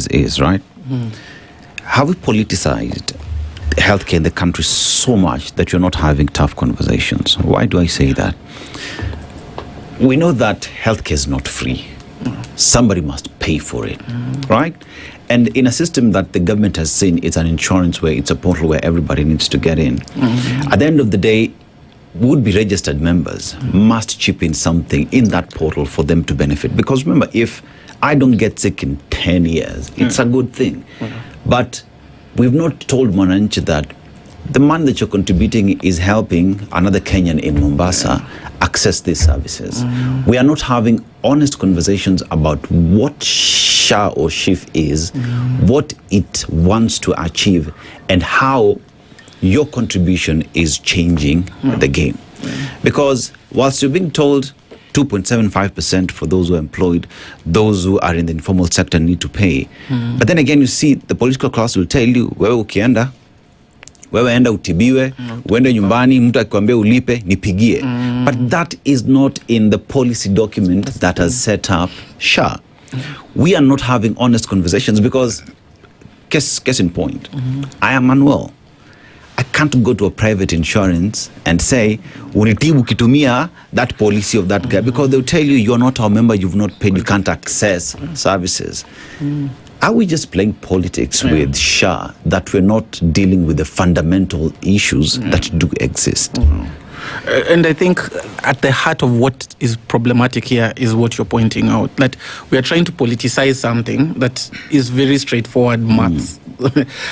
as is, right? Have we politicized healthcare in the country so much that you're not having tough conversations? Why do I say that? We know that healthcare is not free. Somebody must pay for it, right? And in a system that the government has seen, it's an insurance where it's a portal where everybody needs to get in. At the end of the day, would-be registered members must chip in something in that portal for them to benefit. Because remember, if I don't get sick in 10 years, it's a good thing. But we've not told Mwananchi that the money that you're contributing is helping another Kenyan in Mombasa access these services. We are not having honest conversations about what SHA or SHIF is, what it wants to achieve, and how your contribution is changing the game. Because whilst you're being told 2.75% for those who are employed, those who are in the informal sector need to pay. But then again, you see, the political class will tell you, wewe ukienda, wewe enda utibiwe, uende nyumbani, mtu akikwambia ulipe, nipigie. But that is not in the policy document that has set up SHA. We are not having honest conversations because, case in point, I am Manuel. I can't go to a private insurance and say, unitibu kitumia that policy of that guy, because they'll tell you, you're not our member, you've not paid, you can't access services. Are we just playing politics with SHA that we're not dealing with the fundamental issues that do exist? And I think at the heart of what is problematic here is what you're pointing out, that we are trying to politicize something that is very straightforward maths.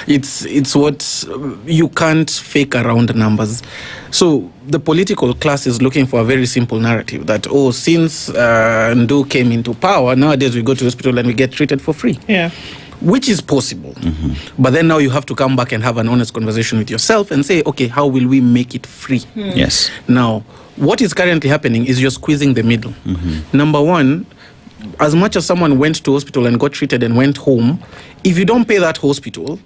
It's what you can't fake around numbers. So the political class is looking for a very simple narrative that, oh, since Ndu came into power, nowadays we go to hospital and we get treated for free. Yeah. Which is possible. But then now you have to come back and have an honest conversation with yourself and say, okay, how will we make it free? Yes. Now, what is currently happening is you're squeezing the middle. Number one, as much as someone went to hospital and got treated and went home, if you don't pay that hospital,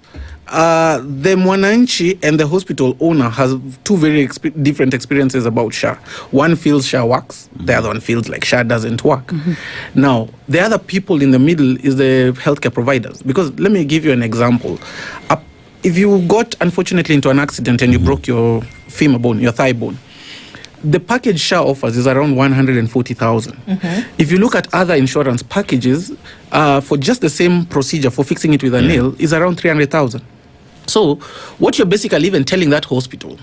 the Mwananchi and the hospital owner has two very different experiences about SHA. One feels SHA works, the other one feels like SHA doesn't work. Now, the other people in the middle is the healthcare providers. Because let me give you an example. If you got, unfortunately, into an accident and you broke your femur bone, your thigh bone, the package SHA offers is around 140,000. If you look at other insurance packages, for just the same procedure for fixing it with a nail is around 300,000. So what you're basically even telling that hospital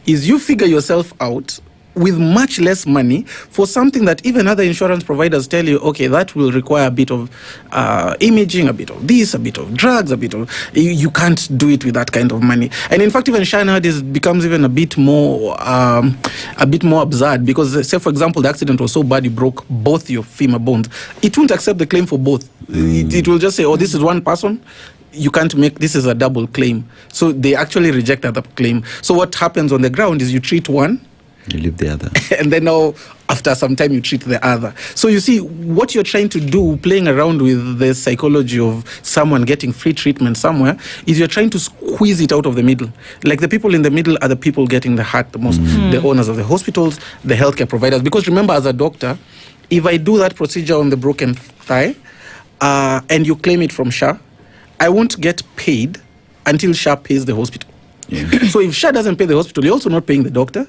is you figure yourself out with much less money for something that even other insurance providers tell you, okay, that will require a bit of imaging, a bit of this, a bit of drugs, a bit of... You can't do it with that kind of money. And in fact, even SHA nowadays becomes even a bit more absurd because, say, for example, the accident was so bad you broke both your femur bones. It won't accept the claim for both. It will just say, oh, this is one person. You can't make, this is a double claim. So they actually reject that claim. So what happens on the ground is you treat one, you leave the other. And then now, after some time, you treat the other. So you see, what you're trying to do, playing around with the psychology of someone getting free treatment somewhere, is you're trying to squeeze it out of the middle. Like the people in the middle are the people getting the hurt the most. The owners of the hospitals, the healthcare providers. Because remember, as a doctor, if I do that procedure on the broken thigh, and you claim it from SHA, I won't get paid until SHA pays the hospital. So if SHA doesn't pay the hospital, you're also not paying the doctor.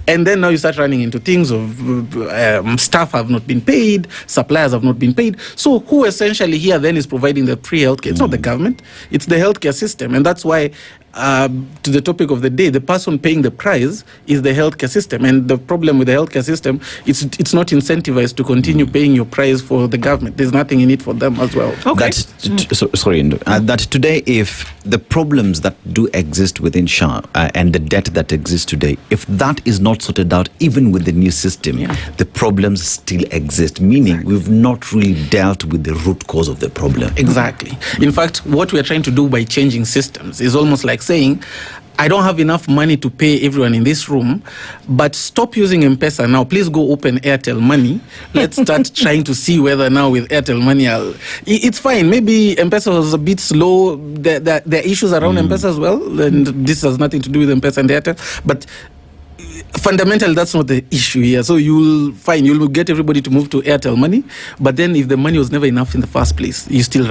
And then now you start running into things of staff have not been paid, suppliers have not been paid. So who essentially here then is providing the free healthcare? It's not the government, it's the healthcare system. And that's why, to the topic of the day, the person paying the price is the healthcare system. And the problem with the healthcare system, it's not incentivized to continue paying your price for the government. There's nothing in it for them as well. Okay. That today, if the problems that do exist within SHA and the debt that exists today, if that is not sorted out, even with the new system, the problems still exist, meaning we've not really dealt with the root cause of the problem. Exactly. In fact, what we're trying to do by changing systems is almost like saying, I don't have enough money to pay everyone in this room, but stop using M-Pesa now. Please go open Airtel Money. Let's start trying to see whether now with Airtel Money, it's fine. Maybe M-Pesa was a bit slow. There are issues around M-Pesa as well, and this has nothing to do with M-Pesa and Airtel. But fundamentally, that's not the issue here. So you'll get everybody to move to Airtel Money, but then if the money was never enough in the first place, you still